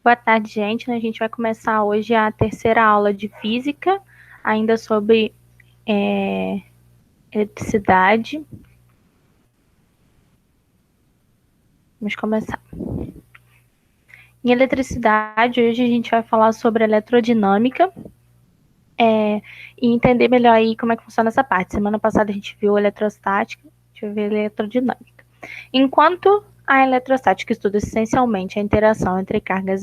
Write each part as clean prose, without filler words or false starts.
Boa tarde, gente. A gente vai começar hoje a terceira aula de física, ainda sobre eletricidade. Vamos começar. Em eletricidade, hoje a gente vai falar sobre eletrodinâmica e entender melhor aí como é que funciona essa parte. Semana passada a gente viu eletrostática, a gente vai ver eletrodinâmica. Enquanto a eletrostática estuda essencialmente a interação entre cargas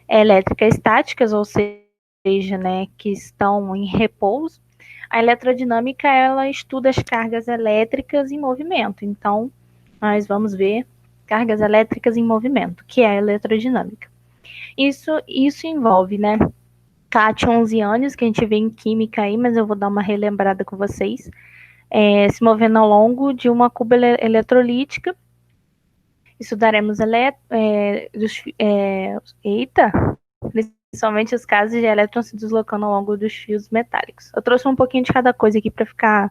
elétricas estáticas, ou seja, né, que estão em repouso, a eletrodinâmica ela estuda as cargas elétricas em movimento. Então, nós vamos ver cargas elétricas em movimento, que é a eletrodinâmica. Isso envolve, né, cátions e ânions, que a gente vê em química aí, mas eu vou dar uma relembrada com vocês, se movendo ao longo de uma cuba eletrolítica. Estudaremos principalmente os casos de elétrons se deslocando ao longo dos fios metálicos. Eu trouxe um pouquinho de cada coisa aqui para ficar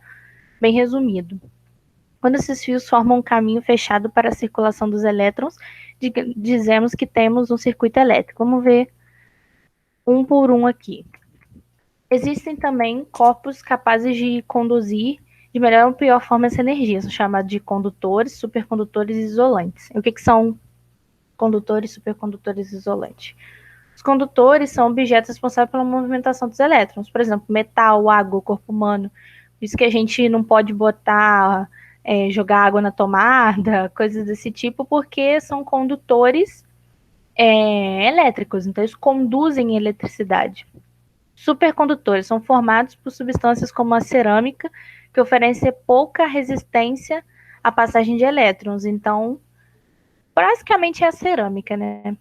bem resumido. Quando esses fios formam um caminho fechado para a circulação dos elétrons, dizemos que temos um circuito elétrico. Vamos ver um por um aqui. Existem também corpos capazes de conduzir de melhor ou pior forma essa energia, são chamados de condutores, supercondutores e isolantes. E o que são condutores, supercondutores e isolantes? Os condutores são objetos responsáveis pela movimentação dos elétrons, por exemplo, metal, água, corpo humano. Por isso que a gente não pode botar, jogar água na tomada, coisas desse tipo, porque são condutores elétricos, então eles conduzem eletricidade. Supercondutores são formados por substâncias como a cerâmica, que oferecem pouca resistência à passagem de elétrons. Então, basicamente é a cerâmica, né?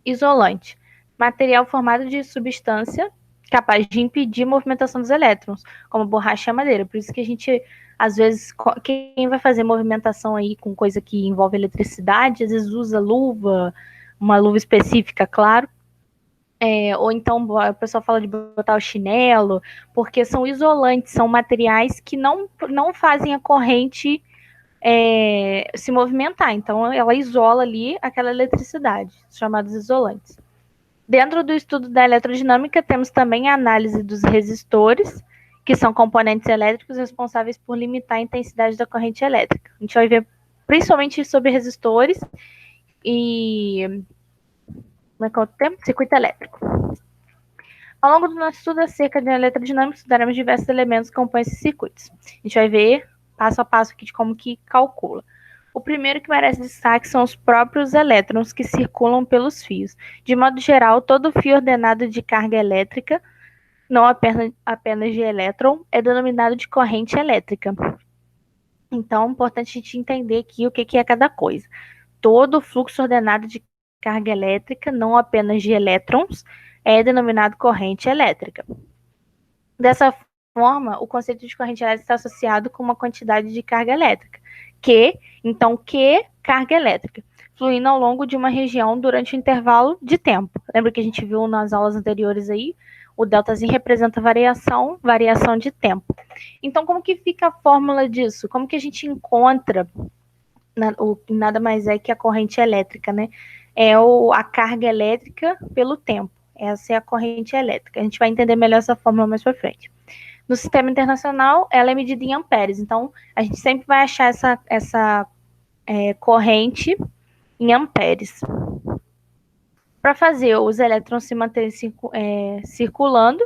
Isolante, material formado de substância capaz de impedir a movimentação dos elétrons, como borracha e madeira. Por isso que a gente, às vezes, quem vai fazer movimentação aí com coisa que envolve eletricidade, às vezes usa luva, uma luva específica, claro, ou então o pessoal fala de botar o chinelo, porque são isolantes, são materiais que não fazem a corrente se movimentar. Então, ela isola ali aquela eletricidade, chamados isolantes. Dentro do estudo da eletrodinâmica, temos também a análise dos resistores, que são componentes elétricos responsáveis por limitar a intensidade da corrente elétrica. A gente vai ver principalmente sobre resistores e como é que é o tempo? Circuito elétrico. Ao longo do nosso estudo acerca de eletrodinâmica, estudaremos diversos elementos que compõem esses circuitos. A gente vai ver passo a passo aqui de como que calcula. O primeiro que merece destaque são os próprios elétrons que circulam pelos fios. De modo geral, todo fio ordenado de carga elétrica, não apenas de elétron, é denominado de corrente elétrica. Então, é importante a gente entender aqui o que é cada coisa. Todo fluxo ordenado de carga elétrica, não apenas de elétrons, é denominado corrente elétrica. Dessa forma, o conceito de corrente elétrica está associado com uma quantidade de carga elétrica, Q, carga elétrica, fluindo ao longo de uma região durante um intervalo de tempo. Lembra que a gente viu nas aulas anteriores aí? O deltazinho representa variação de tempo. Então, como que fica a fórmula disso? Como que a gente encontra nada mais é que a corrente elétrica, né? A carga elétrica pelo tempo. Essa é a corrente elétrica. A gente vai entender melhor essa fórmula mais para frente. No sistema internacional, ela é medida em amperes. Então, a gente sempre vai achar essa corrente em amperes. Para fazer os elétrons se manterem circulando,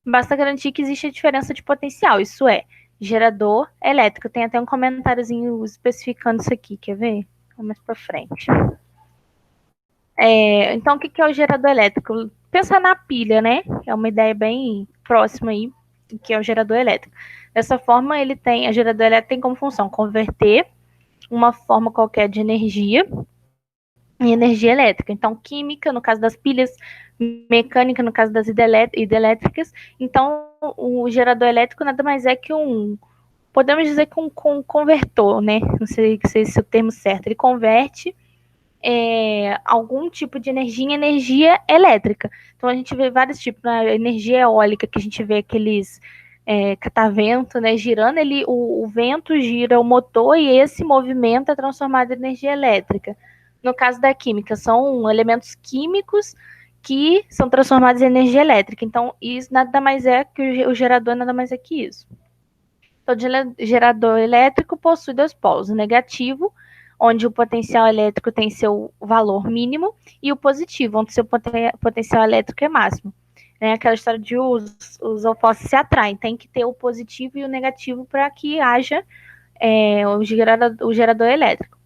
basta garantir que existe a diferença de potencial. Isso é, gerador elétrico. Tem até um comentáriozinho especificando isso aqui. Quer ver? Vamos mais para frente. Então, o que é o gerador elétrico? Pensar na pilha, né? É uma ideia bem próxima aí do que é o gerador elétrico. Dessa forma, a gerador elétrico tem como função converter uma forma qualquer de energia em energia elétrica. Então, química, no caso das pilhas, mecânica, no caso das hidrelétricas. Então, o gerador elétrico nada mais é que podemos dizer que um convertor, né? Não sei se esse é o termo certo. Ele converte algum tipo de energia em energia elétrica. Então, a gente vê vários tipos. Na energia eólica, que a gente vê aqueles catavento, né, girando, o vento gira o motor e esse movimento é transformado em energia elétrica. No caso da química, são elementos químicos que são transformados em energia elétrica. Então, isso nada mais é que o gerador nada mais é que isso. Então, o gerador elétrico possui dois polos, o negativo, onde o potencial elétrico tem seu valor mínimo, e o positivo, onde seu potencial elétrico é máximo. Né? Aquela história de os opostos se atraem, tem que ter o positivo e o negativo para que haja o gerador elétrico.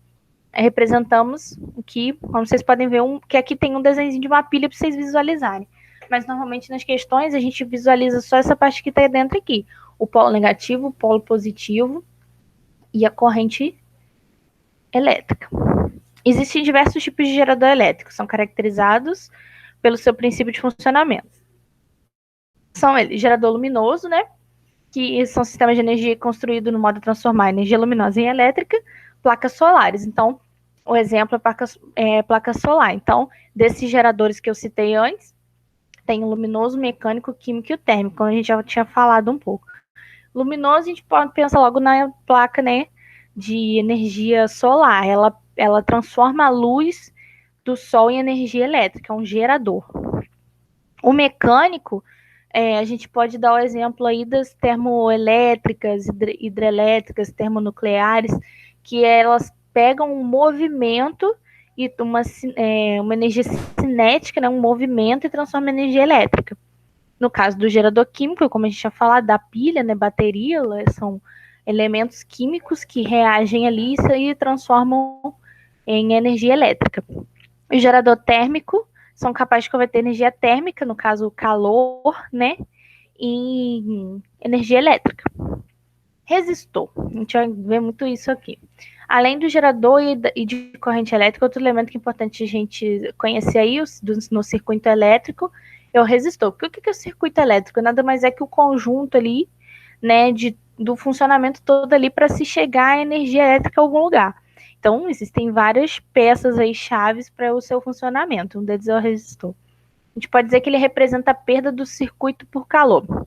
Representamos que, como vocês podem ver, que aqui tem um desenho de uma pilha para vocês visualizarem. Mas normalmente nas questões a gente visualiza só essa parte que está dentro aqui. O polo negativo, o polo positivo e a corrente elétrica. Existem diversos tipos de gerador elétrico, são caracterizados pelo seu princípio de funcionamento. São eles, gerador luminoso, né? Que são sistemas de energia construídos no modo de transformar energia luminosa em elétrica, placas solares. Então, o exemplo é placa solar. Então, desses geradores que eu citei antes, tem o luminoso, o mecânico, o químico e o térmico, como a gente já tinha falado um pouco. Luminoso, a gente pode pensar logo na placa, né, de energia solar. Ela transforma a luz do sol em energia elétrica, é um gerador. O mecânico, a gente pode dar o exemplo aí das termoelétricas, hidrelétricas, termonucleares, que elas pegam um movimento e uma energia cinética, né, um movimento, e transforma em energia elétrica. No caso do gerador químico, como a gente já falado, da pilha, né, bateria, são elementos químicos que reagem ali e transformam em energia elétrica. O gerador térmico são capazes de converter energia térmica, no caso calor, né, em energia elétrica. Resistor, a gente vai ver muito isso aqui. Além do gerador e de corrente elétrica, outro elemento que é importante a gente conhecer aí no circuito elétrico é o resistor. Porque o que é o circuito elétrico? Nada mais é que o conjunto ali, né, do funcionamento todo ali para se chegar a energia elétrica a algum lugar. Então, existem várias peças aí chaves para o seu funcionamento. Um deles é o resistor. A gente pode dizer que ele representa a perda do circuito por calor.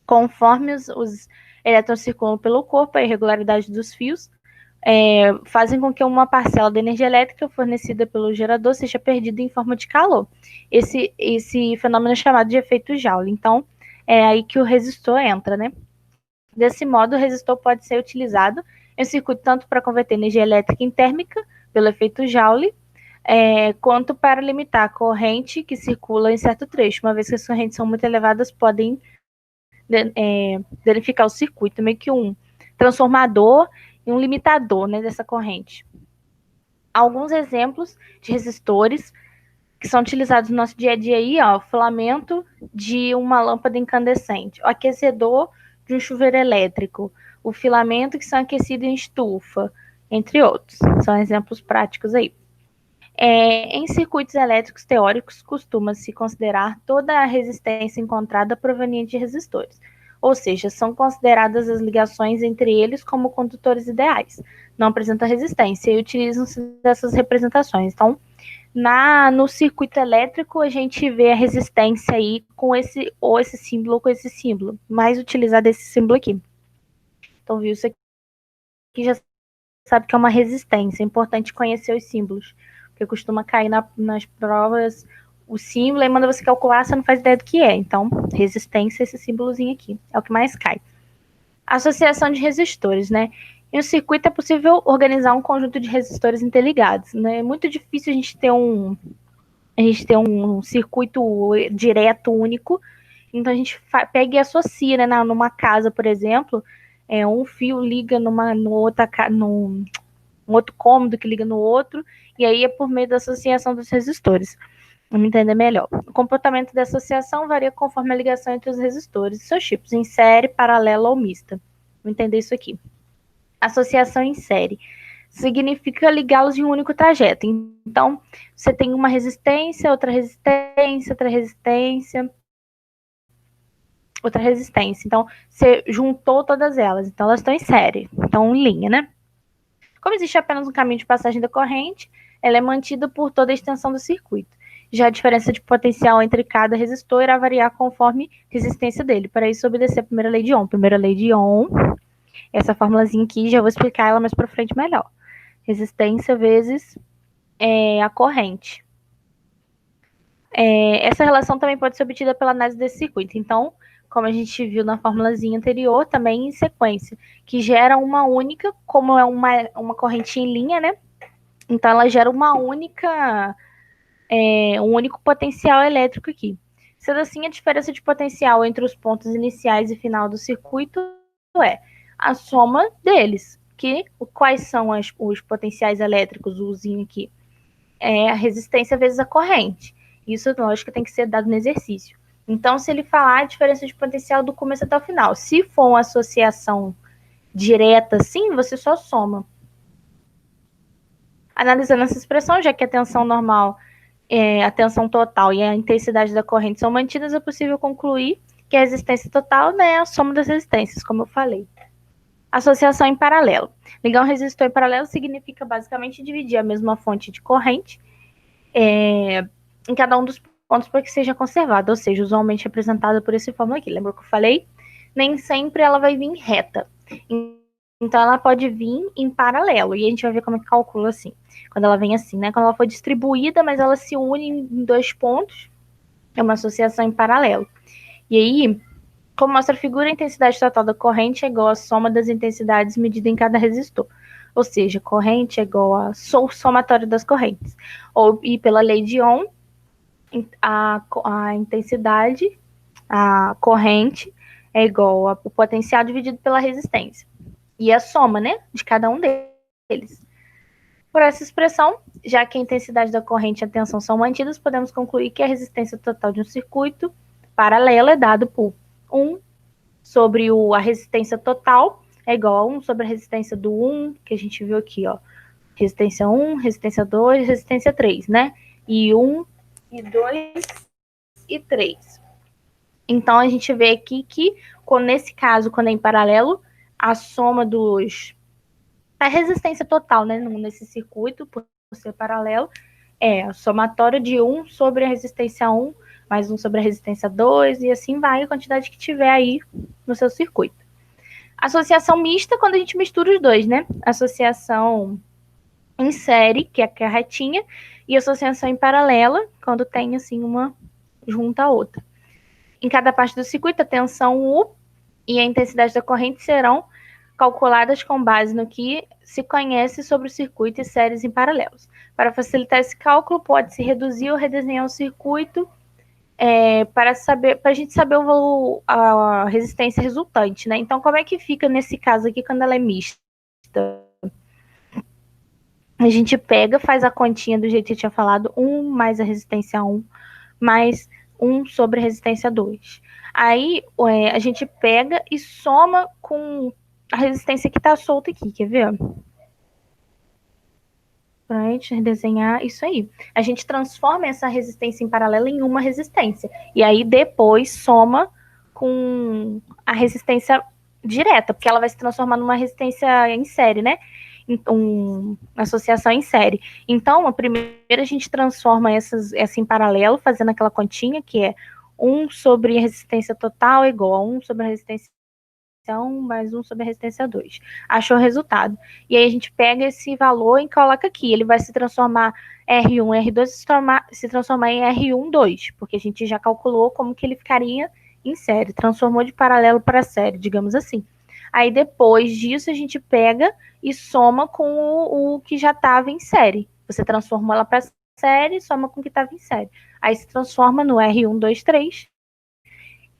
Conforme os elétrons circulam pelo corpo, a irregularidade dos fios fazem com que uma parcela da energia elétrica fornecida pelo gerador seja perdida em forma de calor. Esse fenômeno é chamado de efeito Joule. Então, é aí que o resistor entra, né? Desse modo, o resistor pode ser utilizado em um circuito tanto para converter energia elétrica em térmica, pelo efeito Joule, quanto para limitar a corrente que circula em certo trecho. Uma vez que as correntes são muito elevadas, podem danificar o circuito, meio que um transformador e um limitador, né, dessa corrente. Alguns exemplos de resistores que são utilizados no nosso dia a dia aí, ó, o filamento de uma lâmpada incandescente, o aquecedor de um chuveiro elétrico, o filamento que são aquecidos em estufa, entre outros. São exemplos práticos aí. Em circuitos elétricos teóricos, costuma-se considerar toda a resistência encontrada proveniente de resistores, ou seja, são consideradas as ligações entre eles como condutores ideais, não apresentam resistência e utilizam-se dessas representações. Então, no circuito elétrico, a gente vê a resistência aí com esse símbolo ou com esse símbolo, mais utilizado esse símbolo aqui. Então, viu isso aqui, já sabe que é uma resistência, é importante conhecer os símbolos, porque costuma cair nas provas o símbolo, aí manda você calcular, você não faz ideia do que é. Então, resistência, esse símbolozinho aqui, é o que mais cai. Associação de resistores, né? Em um circuito é possível organizar um conjunto de resistores interligados, né? É muito difícil a gente ter um circuito direto único, então a gente pega e associa, né? Numa casa, por exemplo, um fio liga num outro cômodo que liga no outro, e aí é por meio da associação dos resistores. Vamos entender melhor. O comportamento da associação varia conforme a ligação entre os resistores e seus tipos, em série, paralela ou mista. Vamos entender isso aqui. Associação em série significa ligá-los em um único trajeto. Então, você tem uma resistência, outra resistência, outra resistência, outra resistência. Então, você juntou todas elas. Então, elas estão em série, estão em linha, né? Como existe apenas um caminho de passagem da corrente, ela é mantida por toda a extensão do circuito. Já a diferença de potencial entre cada resistor irá variar conforme a resistência dele. Para isso, obedecer a primeira lei de Ohm. Primeira lei de Ohm, essa formulazinha aqui, já vou explicar ela mais para frente melhor. Resistência vezes a corrente. Essa relação também pode ser obtida pela análise desse circuito. Então, como a gente viu na formulazinha anterior, também em sequência, que gera uma única, como é uma corrente em linha, né? Então, ela gera um único potencial elétrico aqui. Sendo assim, a diferença de potencial entre os pontos iniciais e final do circuito é a soma deles. Quais são os potenciais elétricos, o Uzinho aqui? É a resistência vezes a corrente. Isso, lógico, tem que ser dado no exercício. Então, se ele falar a diferença de potencial do começo até o final, se for uma associação direta, assim, você só soma. Analisando essa expressão, já que a tensão normal, a tensão total e a intensidade da corrente são mantidas, é possível concluir que a resistência total, né, é a soma das resistências, como eu falei. Associação em paralelo. Ligar um resistor em paralelo significa basicamente dividir a mesma fonte de corrente em cada um dos pontos para que seja conservada, ou seja, usualmente representada por esse fórmula aqui. Lembra que eu falei? Nem sempre ela vai vir reta. Então, ela pode vir em paralelo, e a gente vai ver como é que calcula assim. Quando ela vem assim, né? Quando ela for distribuída, mas ela se une em dois pontos, é uma associação em paralelo. E aí, como mostra a figura, a intensidade total da corrente é igual à soma das intensidades medida em cada resistor. Ou seja, corrente é igual a somatório das correntes. E pela lei de Ohm, a intensidade, a corrente, é igual ao potencial dividido pela resistência. E a soma, né, de cada um deles. Por essa expressão, já que a intensidade da corrente e a tensão são mantidas, podemos concluir que a resistência total de um circuito paralelo é dado por 1 sobre a resistência total, é igual a 1 sobre a resistência do 1, que a gente viu aqui, ó. Resistência 1, resistência 2, resistência 3, né? E 1, e 2, e 3. Então, a gente vê aqui que, nesse caso, quando é em paralelo, a soma a resistência total, né, nesse circuito, por ser paralelo, é a somatória de 1 sobre a resistência 1, mais 1 sobre a resistência 2, e assim vai a quantidade que tiver aí no seu circuito. Associação mista, quando a gente mistura os dois, né? Associação em série, que é a retinha, e associação em paralela, quando tem, assim, uma junta a outra. Em cada parte do circuito, a tensão U e a intensidade da corrente serão calculadas com base no que se conhece sobre o circuito e séries em paralelos. Para facilitar esse cálculo, pode-se reduzir ou redesenhar o circuito para a gente saber a resistência resultante, né? Então, como é que fica nesse caso aqui quando ela é mista? A gente pega, faz a continha do jeito que eu tinha falado, 1 mais a resistência 1, mais 1 sobre a resistência 2. Aí, a gente pega e soma com a resistência que está solta aqui, quer ver? Para a gente desenhar isso aí. A gente transforma essa resistência em paralelo em uma resistência. E aí, depois, soma com a resistência direta, porque ela vai se transformar numa resistência em série, né? Uma associação em série. Então, primeiro a gente transforma essa em paralelo, fazendo aquela continha que é 1 sobre a resistência total igual a 1 sobre a resistência 1 mais 1 sobre a resistência 2. Achou o resultado. E aí a gente pega esse valor e coloca aqui. Ele vai se transformar R1, R2, se transformar em R1, 2, porque a gente já calculou como que ele ficaria em série. Transformou de paralelo para série, digamos assim. Aí depois disso a gente pega e soma com o que já estava em série. Você transformou ela para série e soma com o que estava em série. Aí se transforma no R1, 2, 3.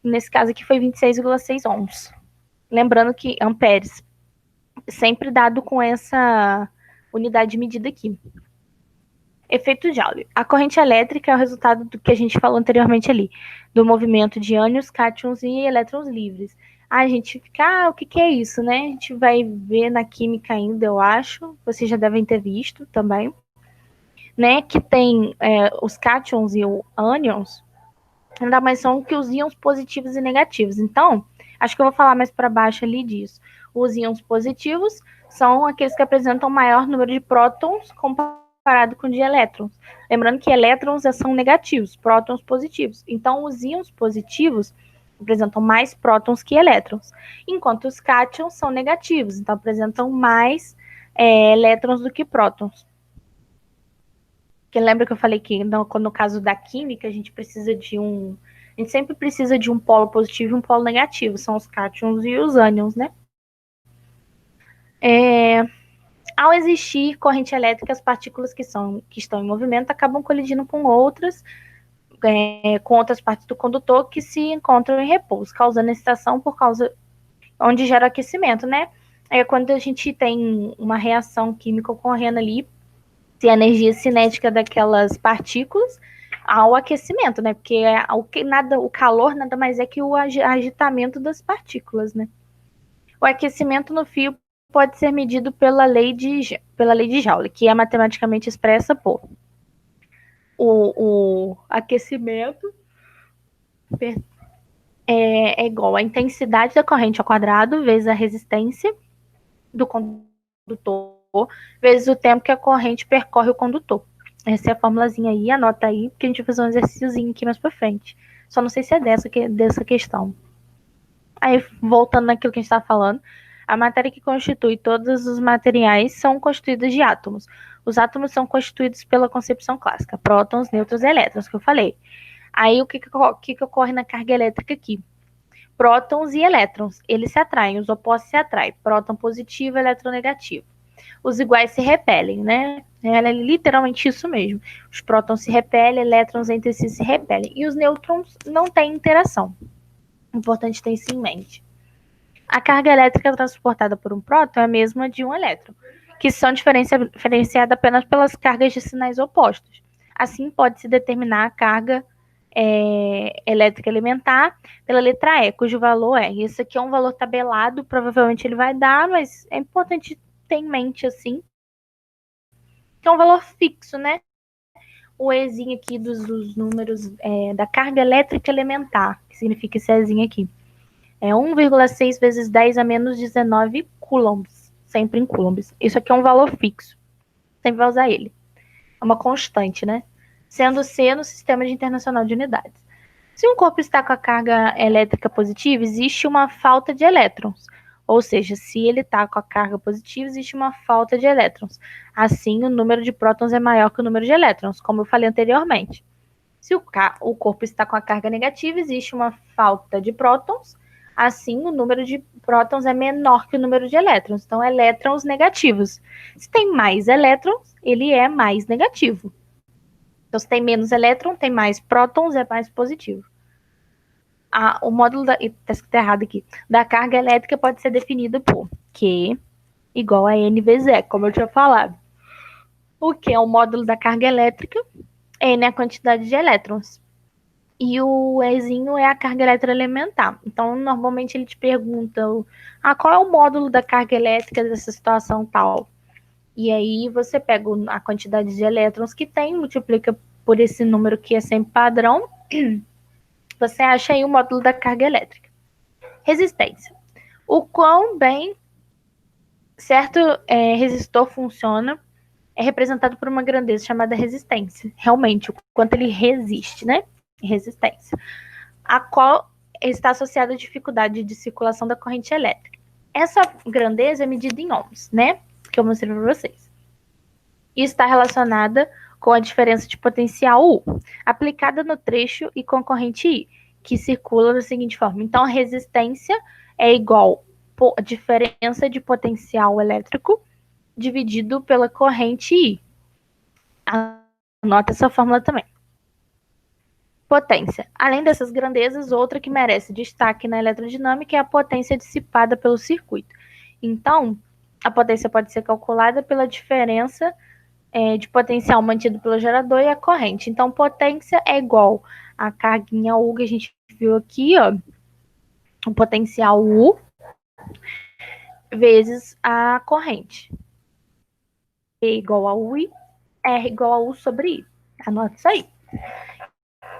Nesse caso aqui foi 26,6 ohms. Lembrando que amperes, sempre dado com essa unidade de medida aqui. Efeito Joule. A corrente elétrica é o resultado do que a gente falou anteriormente ali, do movimento de ânions, cátions e elétrons livres. A gente fica, o que é isso, né? A gente vai ver na química ainda, eu acho. Vocês já devem ter visto também. Né? Que tem os cátions e os ânions, ainda mais são que os íons positivos e negativos. Então, acho que eu vou falar mais para baixo ali disso. Os íons positivos são aqueles que apresentam maior número de prótons comparado com de elétrons. Lembrando que elétrons são negativos, prótons positivos. Então, os íons positivos apresentam mais prótons que elétrons, enquanto os cátions são negativos, então apresentam mais elétrons do que prótons. Que lembra que eu falei que no caso da química, a gente sempre precisa de um polo positivo e um polo negativo, são os cátions e os ânions, né? Ao existir corrente elétrica, as partículas que estão em movimento acabam colidindo com outras partes do condutor que se encontram em repouso, causando excitação onde gera aquecimento, né? É quando a gente tem uma reação química ocorrendo ali, se a energia cinética daquelas partículas ao aquecimento, né? Porque o calor nada mais é que o agitamento das partículas, né? O aquecimento no fio pode ser medido pela lei de Joule, que é matematicamente expressa por o aquecimento é igual à intensidade da corrente ao quadrado vezes a resistência do condutor vezes o tempo que a corrente percorre o condutor. Essa é a formulazinha aí, anota aí, porque a gente vai fazer um exercíciozinho aqui mais pra frente. Só não sei se é dessa questão. Aí, voltando naquilo que a gente estava falando, a matéria que constitui todos os materiais são constituídos de átomos. Os átomos são constituídos pela concepção clássica, prótons, nêutrons e elétrons, que eu falei. Aí, o que ocorre na carga elétrica aqui? Prótons e elétrons, eles se atraem, os opostos se atraem, próton positivo e elétron negativo. Os iguais se repelem, né? É literalmente isso mesmo. Os prótons se repelem, elétrons entre si se repelem. E os nêutrons não têm interação. Importante ter isso em mente. A carga elétrica transportada por um próton é a mesma de um elétron, que são diferenciadas apenas pelas cargas de sinais opostos. Assim, pode-se determinar a carga elétrica elementar pela letra E, cujo valor é. Isso aqui é um valor tabelado, provavelmente ele vai dar, mas é importante ter em mente assim, que é um valor fixo, né? O Ezinho aqui dos números da carga elétrica elementar, que significa esse Ezinho aqui. É 1,6 vezes 10 a menos 19 coulombs, sempre em coulombs. Isso aqui é um valor fixo, sempre vai usar ele. É uma constante, né? Sendo C no Sistema Internacional de Unidades. Se um corpo está com a carga elétrica positiva, existe uma falta de elétrons. Ou seja, se ele está com a carga positiva, existe uma falta de elétrons. Assim, o número de prótons é maior que o número de elétrons, como eu falei anteriormente. Se o corpo está com a carga negativa, existe uma falta de prótons. Assim, o número de prótons é menor que o número de elétrons. Então, elétrons negativos. Se tem mais elétrons, ele é mais negativo. Então, se tem menos elétron, tem mais prótons, é mais positivo. O módulo está escrito errado aqui, da carga elétrica pode ser definido por Q igual a N vezes E, como eu tinha falado. O Q é o módulo da carga elétrica, N é a quantidade de elétrons. E o Ezinho é a carga eletroelementar. Então, normalmente ele te pergunta qual é o módulo da carga elétrica dessa situação tal. E aí você pega a quantidade de elétrons que tem, multiplica por esse número que é sempre padrão, você acha aí o módulo da carga elétrica. Resistência. O quão bem certo resistor funciona é representado por uma grandeza chamada resistência. Realmente, o quanto ele resiste, né? Resistência. A qual está associada à dificuldade de circulação da corrente elétrica. Essa grandeza é medida em ohms, né? Que eu mostrei para vocês. E está relacionada com a diferença de potencial U, aplicada no trecho e com a corrente I, que circula da seguinte forma. Então, a resistência é igual a diferença de potencial elétrico dividido pela corrente I. Anota essa fórmula também. Potência. Além dessas grandezas, outra que merece destaque na eletrodinâmica é a potência dissipada pelo circuito. Então, a potência pode ser calculada pela diferença de potencial mantido pelo gerador e a corrente. Então, potência é igual a carguinha U que a gente viu aqui, ó, o potencial U vezes a corrente. E igual a U e R igual a U sobre I. Anota isso aí.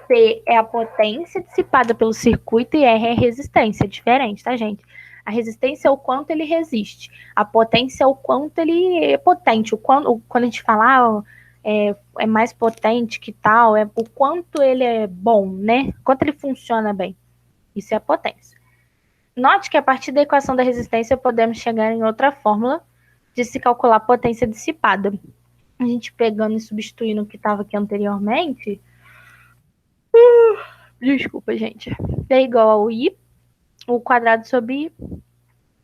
P é a potência dissipada pelo circuito e R é a resistência. É diferente, tá, gente? A resistência é o quanto ele resiste. A potência é o quanto ele é potente. Quando a gente fala é mais potente que tal, é o quanto ele é bom, né? Quanto ele funciona bem. Isso é a potência. Note que a partir da equação da resistência podemos chegar em outra fórmula de se calcular a potência dissipada. a gente pegando e substituindo o que estava aqui anteriormente, desculpa, gente, é igual ao I, o quadrado sobre I,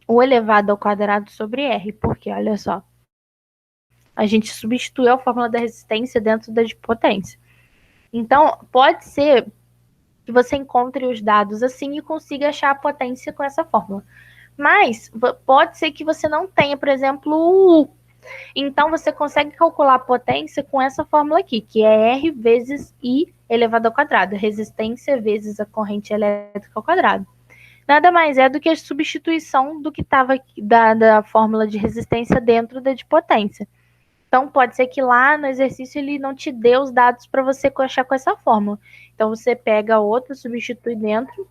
o elevado ao quadrado sobre R, porque, olha só, a gente substituiu a fórmula da resistência dentro da de potência. Então, pode ser que você encontre os dados assim e consiga achar a potência com essa fórmula. Mas pode ser que você não tenha, por exemplo, o U. Então, você consegue calcular a potência com essa fórmula aqui, que é R vezes I elevado ao quadrado, resistência vezes a corrente elétrica ao quadrado. Nada mais é do que a substituição do que estava da fórmula de resistência dentro da de potência. Então, pode ser que lá no exercício ele não te dê os dados para você achar com essa fórmula. Então, você pega outra, substitui dentro.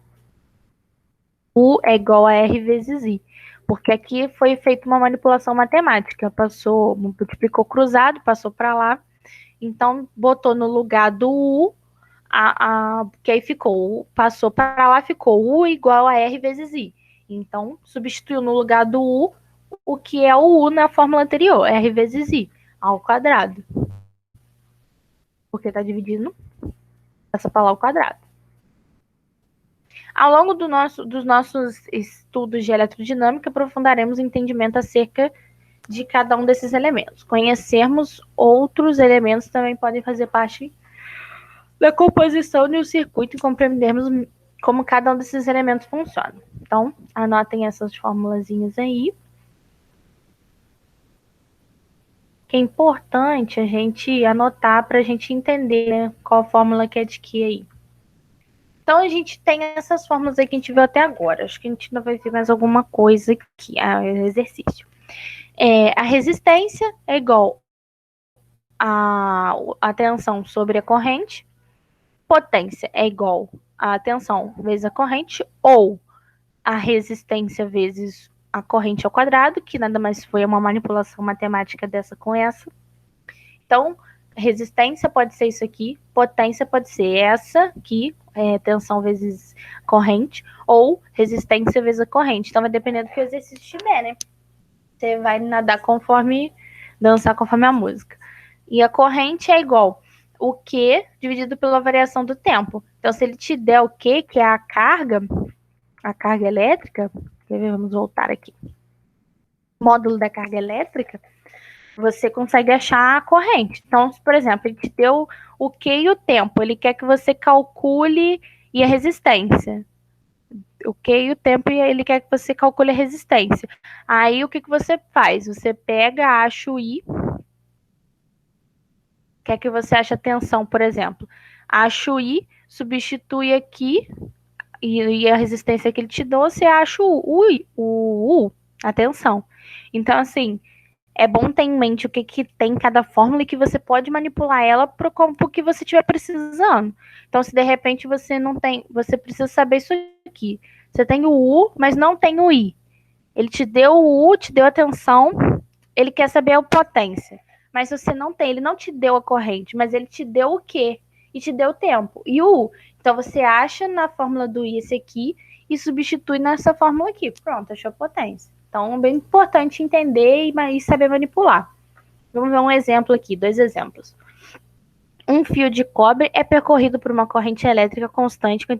U é igual a R vezes I. Porque aqui foi feita uma manipulação matemática. Passou, multiplicou cruzado, passou para lá. Então, botou no lugar do U, que aí ficou, passou para lá, ficou U igual a R vezes I. Então, substituiu no lugar do U, o que é o U na fórmula anterior, R vezes I, ao quadrado. Porque está dividindo, passa para lá ao quadrado. Ao longo dos nossos estudos de eletrodinâmica, aprofundaremos o entendimento acerca de cada um desses elementos. Conhecermos outros elementos também podem fazer parte da composição de um circuito e compreendermos como cada um desses elementos funciona. Então, anotem essas formulazinhas aí. Que é importante a gente anotar para a gente entender, né, qual fórmula que é de que aí. Então, a gente tem essas fórmulas aí que a gente viu até agora. Acho que a gente ainda vai ver mais alguma coisa aqui, exercício. A resistência é igual a tensão sobre a corrente. Potência é igual a tensão vezes a corrente, ou a resistência vezes a corrente ao quadrado, que nada mais foi uma manipulação matemática dessa com essa. Então, resistência pode ser isso aqui, potência pode ser essa aqui, tensão vezes corrente, ou resistência vezes a corrente. Então, vai depender do que o exercício tiver, né? Você vai nadar conforme, dançar conforme a música. E a corrente é igual o Q dividido pela variação do tempo. Então, se ele te der o Q, que é a carga elétrica, vamos voltar aqui. Módulo da carga elétrica, você consegue achar a corrente. Então, por exemplo, ele te deu o Q e o tempo. Ele quer que você calcule e a resistência. O Q e o tempo, e ele quer que você calcule a resistência. Aí, o que você faz? Você pega, acha o I. Quer que você ache a tensão, por exemplo. Acha o I, substitui aqui, e a resistência que ele te deu, você acha o U, a tensão. Então, assim, é bom ter em mente o que tem em cada fórmula e que você pode manipular ela para o que você estiver precisando. Então, se de repente você não tem, você precisa saber isso aqui. Você tem o U, mas não tem o I. Ele te deu o U, te deu a tensão, ele quer saber a potência. Mas você não tem, ele não te deu a corrente, mas ele te deu o quê? E te deu o tempo. E o U. Então, você acha na fórmula do I esse aqui e substitui nessa fórmula aqui. Pronto, achou a potência. Então, é bem importante entender e saber manipular. Vamos ver um exemplo aqui, 2 exemplos. Um fio de cobre é percorrido por uma corrente elétrica constante com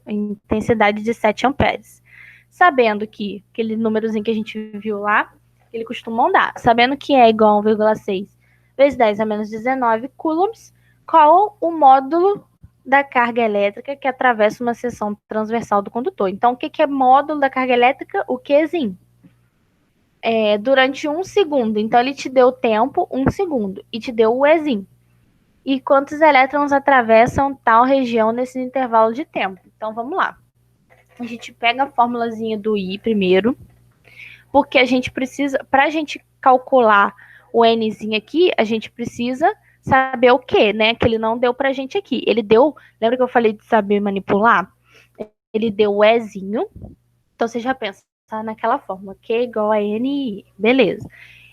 intensidade de 7 amperes. Sabendo que aquele númerozinho que a gente viu lá, ele costuma andar. Sabendo que é igual a 1,6 vezes 10 a menos 19 coulombs, qual o módulo da carga elétrica que atravessa uma seção transversal do condutor? Então, o que é módulo da carga elétrica? O Qzinho. Durante 1 segundo. Então, ele te deu o tempo, 1 segundo, e te deu o Ezinho. E quantos elétrons atravessam tal região nesse intervalo de tempo? Então, vamos lá. A gente pega a formulazinha do I primeiro, porque a gente precisa, para a gente calcular o Nzinho aqui, a gente precisa saber o que, né? Que ele não deu pra gente aqui. Ele deu, lembra que eu falei de saber manipular? Ele deu o Ezinho. Então, você já pensa naquela fórmula, Q igual a NI. Beleza.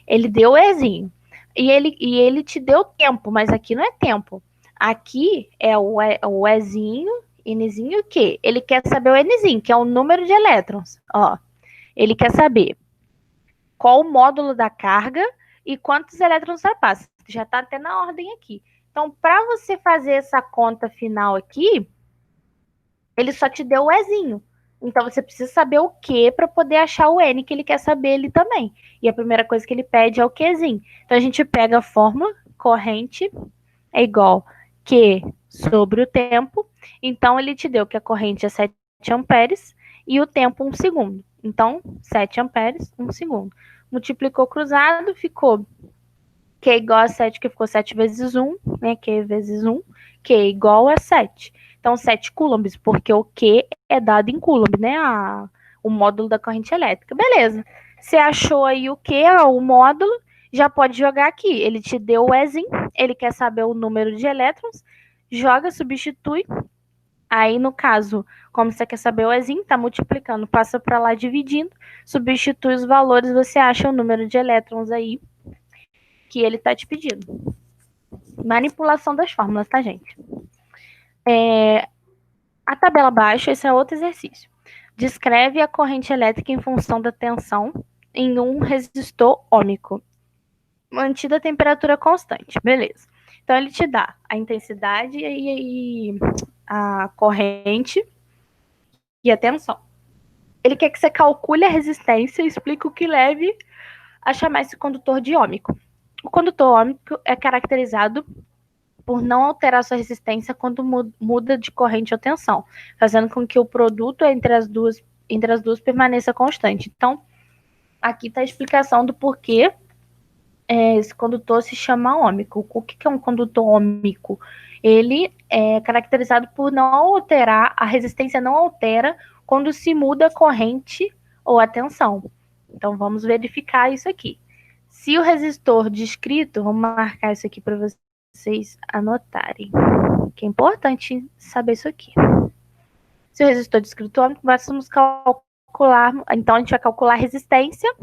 Ele deu o Ezinho. E ele te deu tempo, mas aqui não é tempo. Aqui é o Ezinho, Nzinho, o quê? Ele quer saber o Nzinho, que é o número de elétrons. Ó, ele quer saber qual o módulo da carga e quantos elétrons ultrapassa. Já está até na ordem aqui. Então, para você fazer essa conta final aqui, ele só te deu o Ezinho. Então, você precisa saber o Q para poder achar o N que ele quer saber ali também. E a primeira coisa que ele pede é o Qzinho. Então, a gente pega a fórmula corrente é igual Q sobre o tempo. Então, ele te deu que a corrente é 7 amperes e o tempo 1 segundo. Então, 7 amperes, 1 segundo. Multiplicou cruzado, ficou Q igual a 7, que ficou 7 vezes 1, né? Q vezes 1, Q igual a 7. Então, 7 coulombs, porque o Q é dado em coulomb, né? O módulo da corrente elétrica. Beleza. Você achou aí o Q, o módulo, já pode jogar aqui. Ele te deu o Ezinho, ele quer saber o número de elétrons, joga, substitui. Aí, no caso, como você quer saber o Ezinho, tá multiplicando, passa para lá dividindo, substitui os valores, você acha o número de elétrons aí que ele está te pedindo. Manipulação das fórmulas, tá, gente? A tabela abaixo, esse é outro exercício. Descreve a corrente elétrica em função da tensão em um resistor ômico. Mantida a temperatura constante. Beleza. Então, ele te dá a intensidade e a corrente e a tensão. Ele quer que você calcule a resistência e explique o que leve a chamar esse condutor de ômico. O condutor ômico é caracterizado por não alterar sua resistência quando muda de corrente ou tensão, fazendo com que o produto entre as duas permaneça constante. Então, aqui está a explicação do porquê esse condutor se chama ômico. O que é um condutor ômico? Ele é caracterizado por não alterar, a resistência não altera quando se muda a corrente ou a tensão. Então, vamos verificar isso aqui. Se o resistor descrito, vamos marcar isso aqui para vocês anotarem, que é importante saber isso aqui. Se o resistor descrito ômico, vamos calcular, então a gente vai calcular a resistência,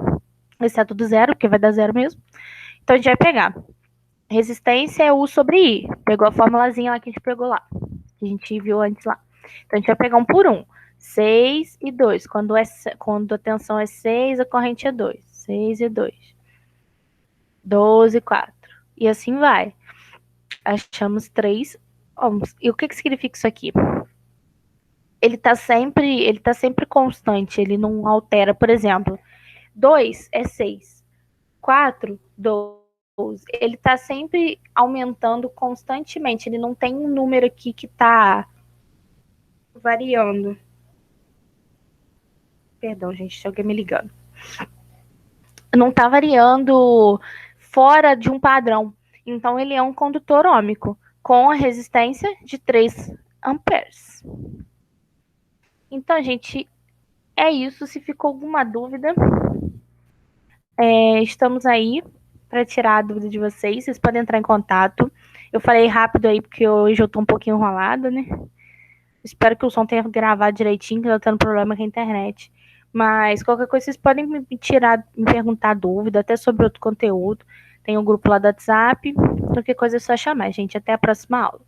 exceto do zero, porque vai dar zero mesmo. Então a gente vai pegar resistência é U sobre I, pegou a formulazinha lá que a gente pegou lá, que a gente viu antes lá. Então a gente vai pegar 1 por 1, 6 e 2, quando a tensão é 6, a corrente é 2, 6 e 2, 12 e 4, e assim vai. Achamos 3 ohms. E o que significa isso aqui? Ele tá sempre constante, ele não altera. Por exemplo, 2 é 6, 4, 12. Ele tá sempre aumentando constantemente, ele não tem um número aqui que tá variando. Perdão, gente, tem alguém me ligando. Não tá variando fora de um padrão. Então, ele é um condutor ômico, com a resistência de 3 amperes. Então, gente, é isso. Se ficou alguma dúvida, estamos aí para tirar a dúvida de vocês. Vocês podem entrar em contato. Eu falei rápido aí, porque hoje eu tô um pouquinho enrolada, né? Espero que o som tenha gravado direitinho, que eu tô tendo problema com a internet. Mas qualquer coisa, vocês podem me perguntar dúvida, até sobre outro conteúdo. Tem um grupo lá do WhatsApp. Qualquer coisa é só chamar, gente. Até a próxima aula.